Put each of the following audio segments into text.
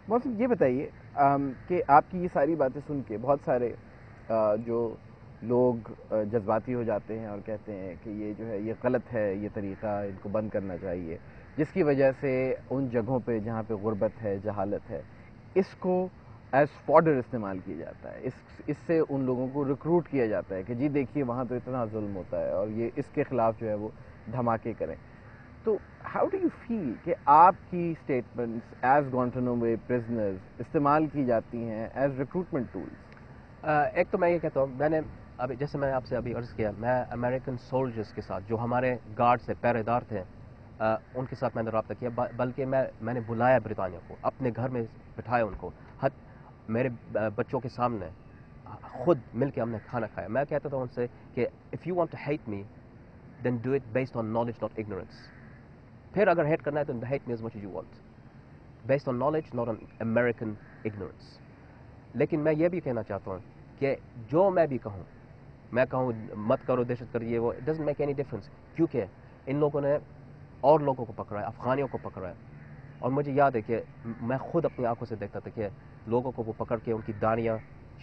محسن یہ بتائیے کہ آپ کی یہ ساری باتیں سن کے بہت سارے جو لوگ جذباتی ہو جاتے ہیں اور کہتے ہیں کہ یہ جو ہے یہ غلط ہے، یہ طریقہ ان کو بند کرنا چاہیے، جس کی وجہ سے ان جگہوں پہ جہاں پہ غربت ہے، جہالت ہے، اس کو ایز فوڈر استعمال کیا جاتا ہے، اس سے ان لوگوں کو ریکروٹ کیا جاتا ہے کہ جی دیکھیے وہاں تو اتنا ظلم ہوتا ہے اور یہ اس کے خلاف جو ہے وہ دھماکے کریں. تو ہاؤ ڈو یو فیل کہ آپ کی اسٹیٹمنٹس ایز گوانٹانامو بے پرزنرز استعمال کی جاتی ہیں ایز ریکروٹمنٹ ٹولس؟ ایک تو میں یہ کہتا ہوں، میں نے ابھی جیسے میں آپ سے ابھی عرض کیا، میں امریکن سولجرز کے ساتھ جو ہمارے گارڈ سے پہرے دار تھے ان کے ساتھ میں نے رابطہ کیا، بلکہ میں نے بلایا برطانیہ کو، اپنے گھر میں بٹھایا ان کو، میرے بچوں کے سامنے خود مل کے ہم نے کھانا کھایا. میں کہتا تھا ان سے کہ if you want to hate me then do it based on knowledge not ignorance. پھر اگر ہیٹ کرنا ہے تو hate me as much as you want based on knowledge not on American ignorance. لیکن میں یہ بھی کہنا چاہتا ہوں کہ جو میں بھی کہوں، میں کہوں مت کرو دہشت گردی، وہ it doesn't make any difference, کیونکہ ان لوگوں نے اور لوگوں کو پکڑا ہے، افغانیوں کو پکڑا ہے. اور مجھے یاد ہے کہ میں خود اپنی آنکھوں سے دیکھتا تھا کہ لوگوں کو وہ پکڑ کے ان کی داڑیاں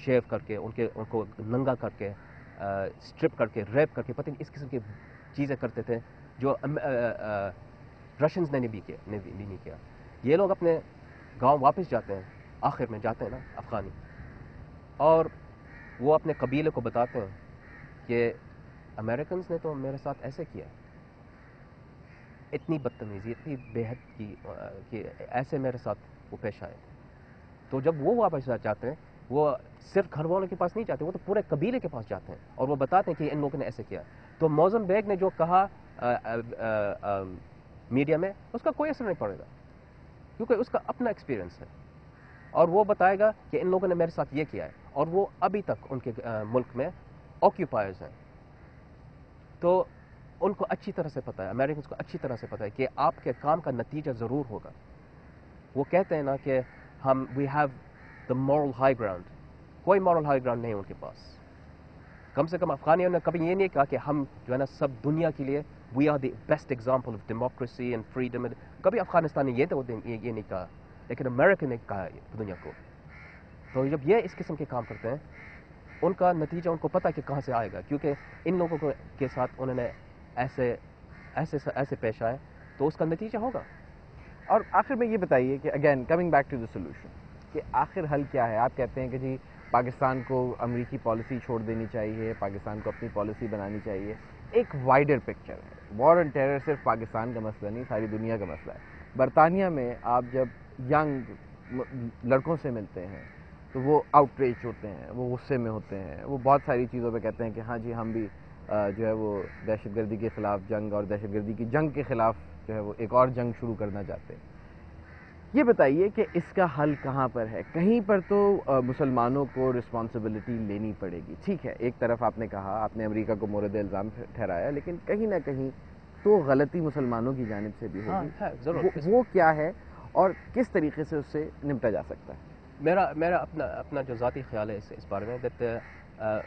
شیو کر کے ان کو ننگا کر کے اسٹرپ کر کے ریپ کر کے پتہ نہیں اس قسم کی چیزیں کرتے تھے جو رشنز نے بھی نہیں کیا. یہ لوگ اپنے گاؤں واپس جاتے ہیں، آخر میں جاتے ہیں نا افغانی، اور وہ اپنے قبیلے کو بتاتے ہیں کہ امریکنز نے تو میرے ساتھ ایسے کیا، اتنی بدتمیزی، اتنی بے حد کی کہ ایسے میرے ساتھ وہ پیش آئے. تو جب وہ واپس جاتے ہیں، وہ صرف گھر والوں کے پاس نہیں جاتے، وہ تو پورے قبیلے کے پاس جاتے ہیں اور وہ بتاتے ہیں کہ ان لوگوں نے ایسے کیا. تو موزم بیگ نے جو کہا میڈیا میں، اس کا کوئی اثر نہیں پڑے گا، کیونکہ اس کا اپنا ایکسپیرینس ہے اور وہ بتائے گا کہ ان لوگوں نے میرے ساتھ یہ کیا ہے، اور وہ ابھی تک ان کے ملک میں آکیوپائرز ہیں. تو ان کو اچھی طرح سے پتہ ہے، امریکنز کو اچھی طرح سے پتہ ہے کہ آپ کے کام کا نتیجہ ضرور ہوگا. وہ کہتے ہیں نا کہ ہم we have the moral high ground. کوئی مورل ہائی گراؤنڈ نہیں ان کے پاس. کم سے کم افغانیوں نے کبھی یہ نہیں کہا کہ ہم جو ہے نا سب دنیا کے لیے we are the best example of democracy and freedom. کبھی افغانستان نے یہ نہیں کہا، لیکن امریکہ نے کہا دنیا کو. تو جب یہ اس قسم کے کام کرتے ہیں، ان کا نتیجہ ان کو پتہ کہ کہاں سے آئے گا، کیونکہ ان لوگوں کے ساتھ انہوں نے ایسے پیش آئے، تو اس کا نتیجہ ہوگا. اور آخر میں یہ بتائیے کہ again coming back to the solution, کہ آخر حل کیا ہے؟ آپ کہتے ہیں کہ جی پاکستان کو امریکی پالیسی چھوڑ دینی چاہیے، پاکستان کو اپنی پالیسی بنانی چاہیے. ایک وائڈر پکچر ہے، وار اینڈ ٹیرر صرف پاکستان کا مسئلہ نہیں، ساری دنیا کا مسئلہ ہے. برطانیہ میں آپ جب ینگ لڑکوں سے ملتے ہیں تو وہ آؤٹریچ ہوتے ہیں، وہ غصے میں ہوتے ہیں، وہ بہت ساری چیزوں پہ کہتے ہیں کہ ہاں جی ہم بھی جو ہے وہ دہشت گردی کے خلاف جنگ اور دہشت گردی کی جنگ کے خلاف جو ہے وہ ایک اور جنگ شروع کرنا چاہتے ہیں. یہ بتائیے کہ اس کا حل کہاں پر ہے؟ کہیں پر تو مسلمانوں کو رسپانسبلٹی لینی پڑے گی. ٹھیک ہے، ایک طرف آپ نے کہا، آپ نے امریکہ کو مورد الزام ٹھہرایا، لیکن کہیں نہ کہیں تو غلطی مسلمانوں کی جانب سے بھی ہوگی. وہ کیا ہے اور کس طریقے سے اس سے نمٹا جا سکتا ہے؟ میرا اپنا جو ذاتی خیال ہے اس بارے میں، دیٹ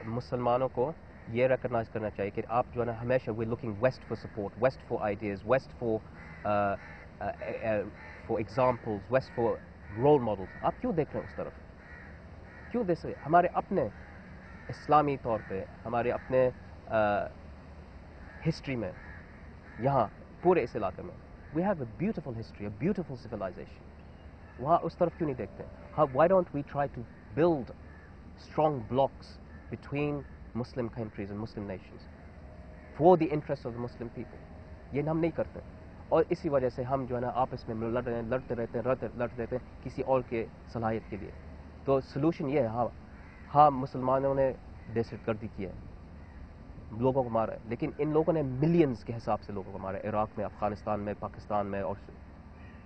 مسلمانوں کو یہ ریکگنائز کرنا چاہیے کہ آپ جو ہے نا ہمیشہ we looking west for support, west for ideas, west for examples, west for role models. آپ کیوں دیکھ رہے ہیں اس طرف؟ کیوں دیکھ رہے ہیں؟ ہمارے اپنے اسلامی طور پہ، ہمارے اپنے ہسٹری میں، یہاں پورے اس علاقے میں we have a beautiful history, a beautiful civilization. وہاں اس طرف کیوں نہیں دیکھتے؟ Why don't we try to build strong blocks between Muslim countries and Muslim nations for the interest of the Muslim people? یہ ہم نہیں کرتے، اور اسی وجہ سے ہم جو ہے نا آپس میں لڑتے رہتے ہیں کسی اور کے صلاحیت کے لیے. تو سلوشن یہ ہے، ہاں مسلمانوں نے دہشت گردی کی ہے، لوگوں کو مارا ہے، لیکن ان لوگوں نے ملینز کے حساب سے لوگوں کو مارا ہے، عراق میں، افغانستان میں، پاکستان میں.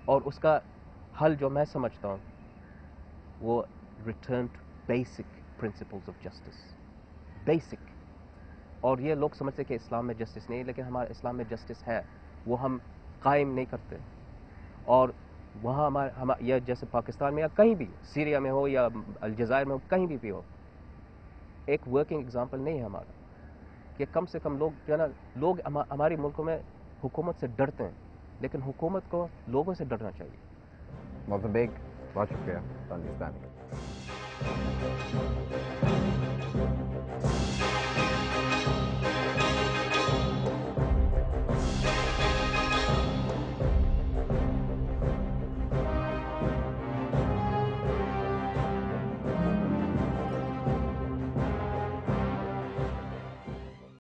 اور اس کا حل جو میں سمجھتا ہوں وہ return to basic principles of justice, basic. اور یہ لوگ سمجھتے کہ اسلام میں جسٹس نہیں، لیکن ہمارے اسلام میں جسٹس ہے، وہ ہم قائم نہیں کرتے. اور وہاں یا جیسے پاکستان میں یا کہیں بھی، سیریا میں ہو یا الجزائر میں ہو، کہیں بھی ہو، ایک ورکنگ ایگزامپل نہیں ہے ہمارا کہ کم سے کم لوگ جو ہے نا، لوگ ہمارے ملکوں میں حکومت سے ڈرتے ہیں، لیکن حکومت کو لوگوں سے ڈرنا چاہیے. محترم بیگ، بہت شکریہ پاکستان کا.